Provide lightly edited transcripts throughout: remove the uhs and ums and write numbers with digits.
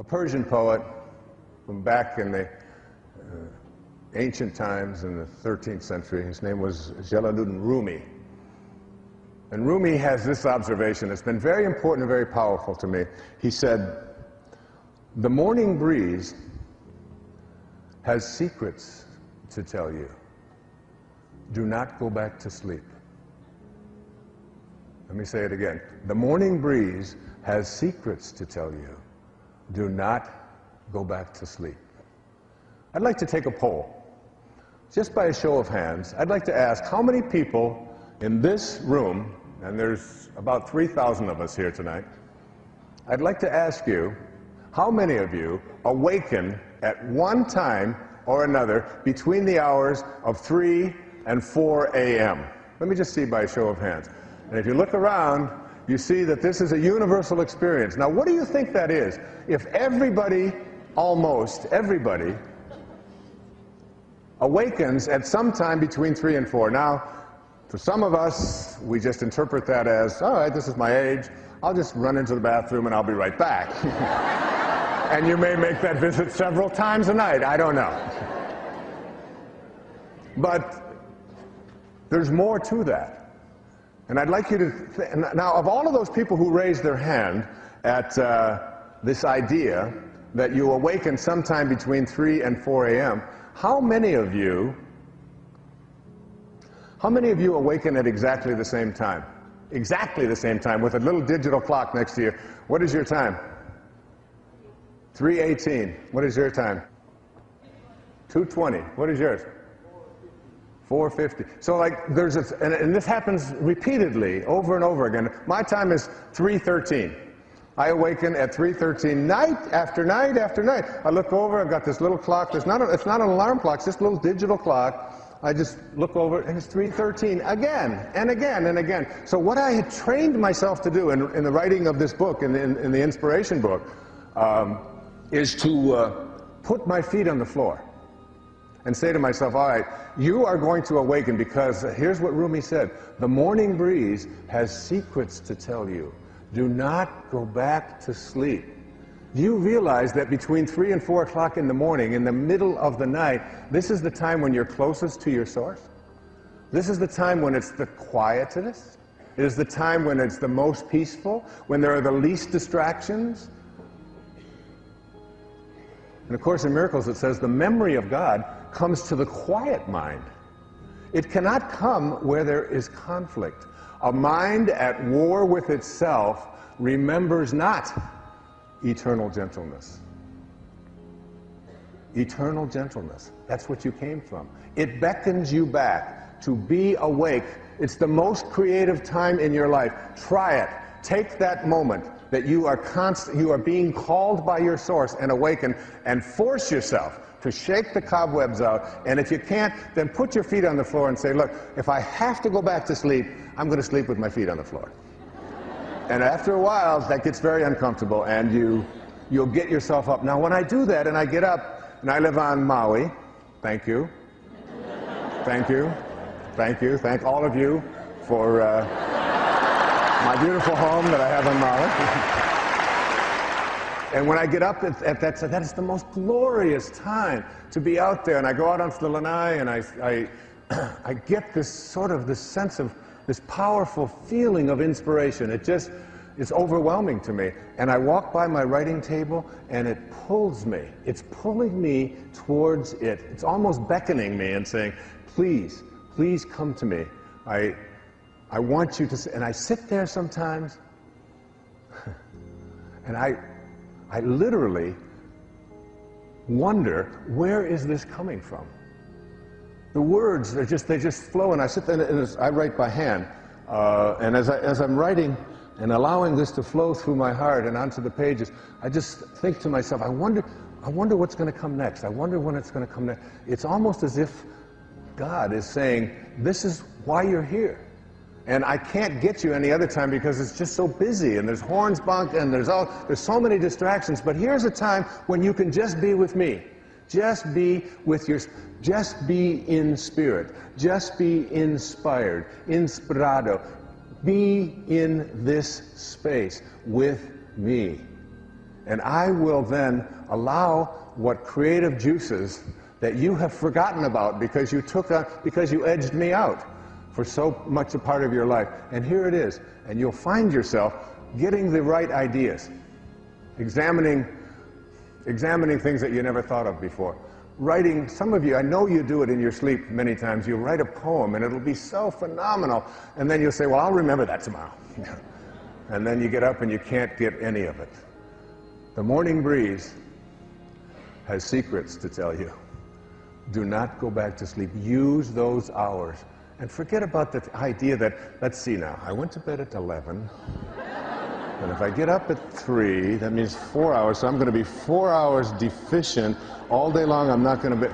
a Persian poet from back in the ancient times in the 13th century. His name was Jalaluddin Rumi. And Rumi has this observation. It's been very important and very powerful to me. He said, "The morning breeze has secrets to tell you. Do not go back to sleep." Let me say it again. The morning breeze has secrets to tell you. Do not go back to sleep. I'd like to take a poll. Just by a show of hands, I'd like to ask how many people in this room, and there's about 3,000 of us here tonight, I'd like to ask you, how many of you awaken at one time or another between the hours of 3 and 4 a.m.? Let me just see by a show of hands. And if you look around, you see that this is a universal experience. Now, what do you think that is? If everybody, almost everybody, awakens at some time between 3 and 4. Now, for some of us, we just interpret that as, all right, this is my age. I'll just run into the bathroom and I'll be right back. And you may make that visit several times a night. I don't know. But there's more to that. And I'd like you to, now of all of those people who raised their hand at this idea that you awaken sometime between 3 and 4 a.m., how many of you awaken at exactly the same time? Exactly the same time, with a little digital clock next to you. What is your time? 3:18. What is your time? 2:20. What is yours? 4:50. So like there's a, and this happens repeatedly over and over again. My time is 3:13. I awaken at 3:13 night after night after night. I look over, I've got this little clock. It's not an alarm clock, it's just a little digital clock. I just look over and it's 3:13 again and again and again. So what I had trained myself to do in the writing of this book, in the inspiration book, is to put my feet on the floor and say to myself, all right, you are going to awaken because here's what Rumi said, the morning breeze has secrets to tell you. Do not go back to sleep. Do you realize that between 3 and 4 o'clock in the morning, in the middle of the night, this is the time when you're closest to your source? This is the time when it's the quietest. It is the time when it's the most peaceful, when there are the least distractions. And of course in Miracles it says the memory of God comes to the quiet mind. It cannot come where there is conflict. A mind at war with itself remembers not eternal gentleness. Eternal gentleness. That's what you came from. It beckons you back to be awake. It's the most creative time in your life. Try it. Take that moment that you are being called by your source and awaken, and force yourself to shake the cobwebs out. And if you can't, then put your feet on the floor and say, look, if I have to go back to sleep, I'm going to sleep with my feet on the floor. And after a while, that gets very uncomfortable, and you'll get yourself up. Now, when I do that and I get up, and I live on Maui, thank you, thank you, thank you, thank all of you for my beautiful home that I have on Maui. And when I get up at that is the most glorious time to be out there. And I go out onto the lanai, and I get this sense of this powerful feeling of inspiration. It's overwhelming to me. And I walk by my writing table, and it pulls me. It's pulling me towards it. It's almost beckoning me and saying, please, please come to me. I want you to, and I sit there sometimes, and I literally wonder, where is this coming from? The words, they just flow, and I sit there and I write by hand. And as I'm writing and allowing this to flow through my heart and onto the pages, I just think to myself, I wonder what's going to come next. I wonder when it's going to come next. It's almost as if God is saying, this is why you're here. And I can't get you any other time because it's just so busy, and there's horns bonked, and there's so many distractions. But here's a time when you can just be with me. Just be in spirit. Just be inspired. Inspirado. Be in this space with me. And I will then allow what creative juices that you have forgotten about because you edged me out for so much a part of your life. And here it is. And you'll find yourself getting the right ideas, examining things that you never thought of before. Writing, some of you, I know you do it in your sleep many times, you'll write a poem and it'll be so phenomenal, and then you'll say, well, I'll remember that tomorrow. And then you get up and you can't get any of it. The morning breeze has secrets to tell you. Do not go back to sleep. Use those hours. And forget about the idea that, let's see now, I went to bed at 11, and if I get up at 3, that means 4 hours, so I'm going to be 4 hours deficient all day long. I'm not going to be...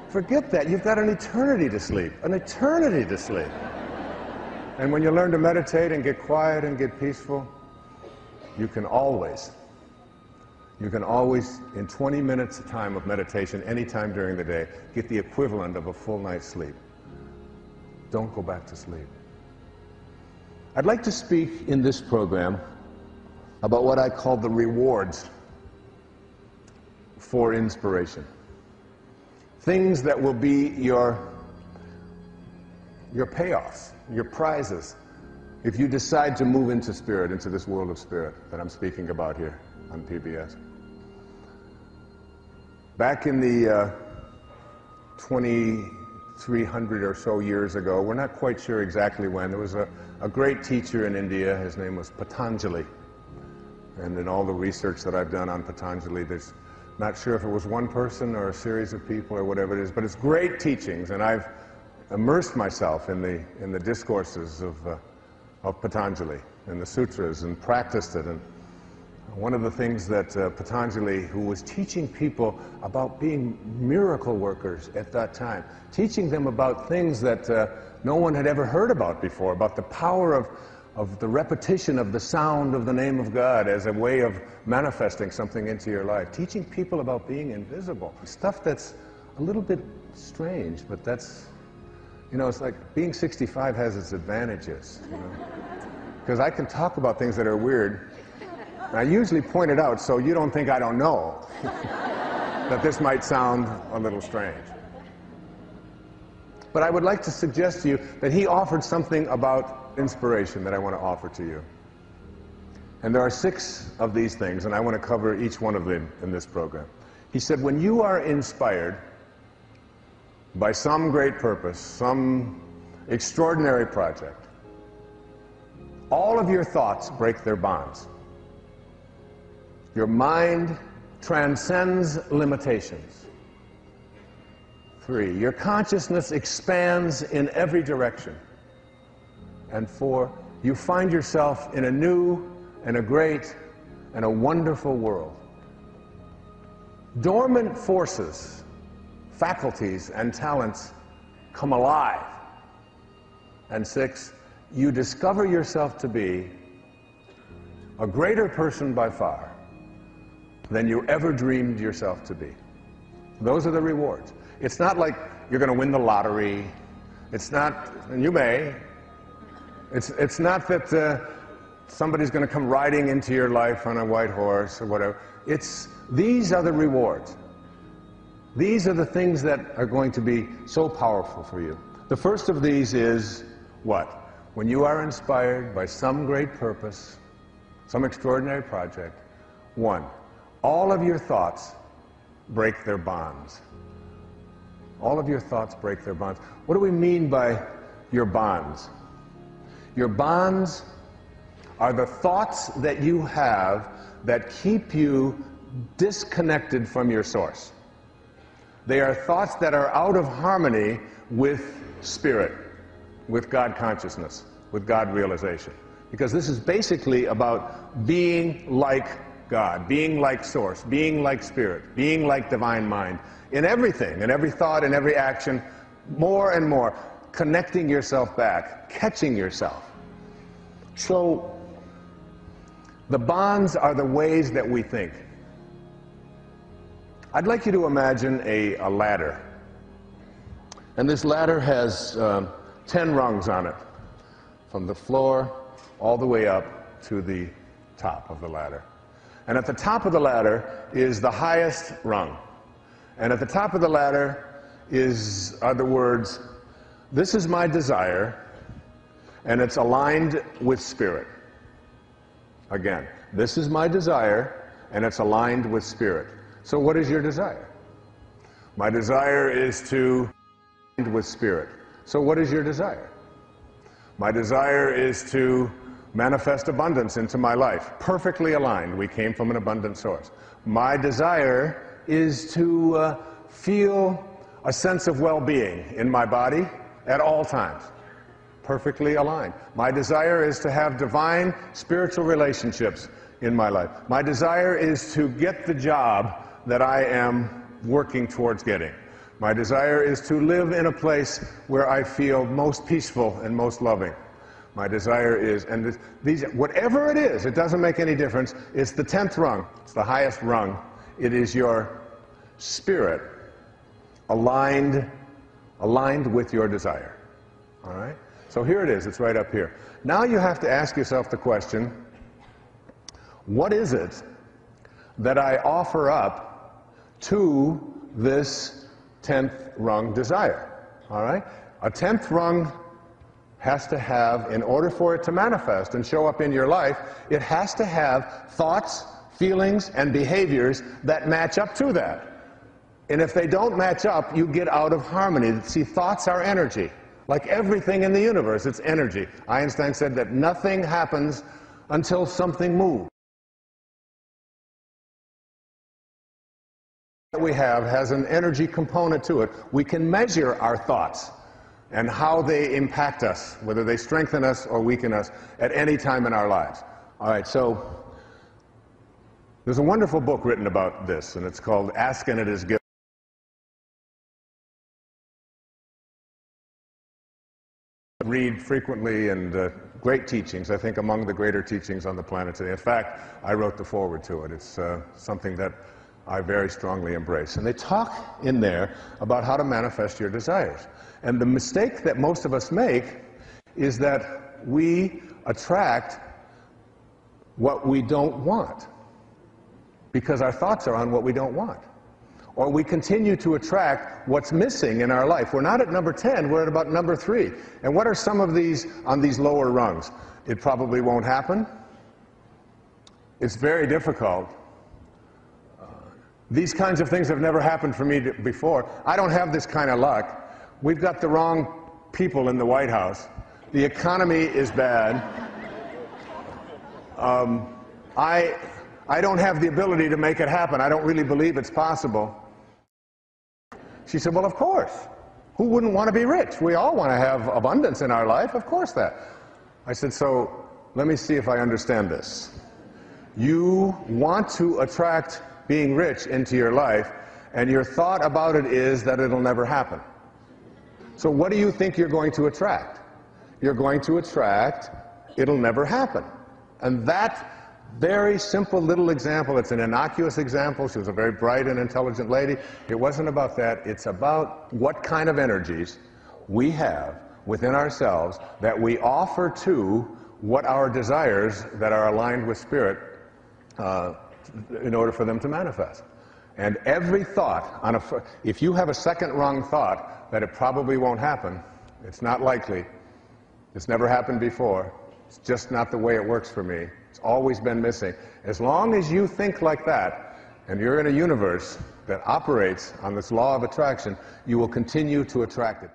Forget that. You've got an eternity to sleep. An eternity to sleep. And when you learn to meditate and get quiet and get peaceful, you can always, in 20 minutes time of meditation, anytime during the day, get the equivalent of a full night's sleep. Don't go back to sleep. I'd like to speak in this program about what I call the rewards for inspiration. Things that will be your payoffs, your prizes, if you decide to move into spirit, into this world of spirit that I'm speaking about here on PBS. Back in the 2,300 or so years ago, we're not quite sure exactly when, there was a great teacher in India. His name was Patanjali. And in all the research that I've done on Patanjali, there's not sure if it was one person or a series of people or whatever it is, but it's great teachings, and I've immersed myself in the discourses of Patanjali, in the sutras, and practiced it. And one of the things that Patanjali, who was teaching people about being miracle workers at that time, teaching them about things that no one had ever heard about before, about the power of the repetition of the sound of the name of God as a way of manifesting something into your life, teaching people about being invisible, stuff that's a little bit strange, but that's, you know, it's like being 65 has its advantages, you know, because I can talk about things that are weird. And I usually point it out so you don't think I don't know that this might sound a little strange. But I would like to suggest to you that he offered something about inspiration that I want to offer to you. And there are 6 of these things, and I want to cover each one of them in this program. He said, when you are inspired by some great purpose, some extraordinary project, all of your thoughts break their bonds. Your mind transcends limitations. 3, your consciousness expands in every direction. And 4, you find yourself in a new and a great and a wonderful world. Dormant forces, faculties, and talents come alive. And 6, you discover yourself to be a greater person by far than you ever dreamed yourself to be. Those are the rewards. It's not like you're going to win the lottery. It's not, and you may. It's not that somebody's going to come riding into your life on a white horse or whatever. These are the rewards. These are the things that are going to be so powerful for you. The first of these is what? When you are inspired by some great purpose, some extraordinary project, 1, all of your thoughts break their bonds. All of your thoughts break their bonds. What do we mean by your bonds? Your bonds are the thoughts that you have that keep you disconnected from your source. They are thoughts that are out of harmony with spirit, with God consciousness, with God realization. Because this is basically about being like God, being like source, being like spirit, being like divine mind, in everything, in every thought, in every action, more and more, connecting yourself back, catching yourself. So, the bonds are the ways that we think. I'd like you to imagine a ladder. And this ladder has 10 rungs on it, from the floor all the way up to the top of the ladder. And at the top of the ladder is the highest rung. And at the top of the ladder are the words, "This is my desire," and it's aligned with spirit. Again, this is my desire, and it's aligned with spirit. So what is your desire? My desire is to with spirit. So what is your desire? My desire is to manifest abundance into my life. Perfectly aligned. We came from an abundant source. My desire is to feel a sense of well-being in my body at all times. Perfectly aligned. My desire is to have divine spiritual relationships in my life. My desire is to get the job that I am working towards getting. My desire is to live in a place where I feel most peaceful and most loving. My desire is, and these, whatever it is, it doesn't make any difference. It's the 10th rung. It's the highest rung. It is your spirit aligned with your desire. All right? So here it is. It's right up here. Now you have to ask yourself the question, what is it that I offer up to this 10th rung desire? All right? A 10th rung has to have, in order for it to manifest and show up in your life, it has to have thoughts, feelings, and behaviors that match up to that. And if they don't match up, you get out of harmony. See, thoughts are energy. Like everything in the universe, it's energy. Einstein said that nothing happens until something moves. What we have has an energy component to it. We can measure our thoughts and how they impact us, whether they strengthen us or weaken us at any time in our lives. All right, so there's a wonderful book written about this, and it's called Ask and It Is Given. Read frequently, and great teachings, I think among the greater teachings on the planet today. In fact, I wrote the foreword to it. It's something that I very strongly embrace. And they talk in there about how to manifest your desires. And the mistake that most of us make is that we attract what we don't want because our thoughts are on what we don't want. Or we continue to attract what's missing in our life. We're not at number 10, we're at about number 3. And what are some of these on these lower rungs? It probably won't happen. It's very difficult. These kinds of things have never happened for me before. I don't have this kind of luck. We've got the wrong people in the White House. The economy is bad. I don't have the ability to make it happen. I don't really believe it's possible. She said, well, of course. Who wouldn't want to be rich? We all want to have abundance in our life. Of course that. I said, so let me see if I understand this. You want to attract being rich into your life, and your thought about it is that it'll never happen. So what do you think you're going to attract? You're going to attract, it'll never happen. And that very simple little example, it's an innocuous example. She was a very bright and intelligent lady. It wasn't about that. It's about what kind of energies we have within ourselves that we offer to what our desires that are aligned with spirit in order for them to manifest. And every thought, if you have a second wrong thought that it probably won't happen, it's not likely, it's never happened before, it's just not the way it works for me, it's always been missing. As long as you think like that, and you're in a universe that operates on this law of attraction, you will continue to attract it.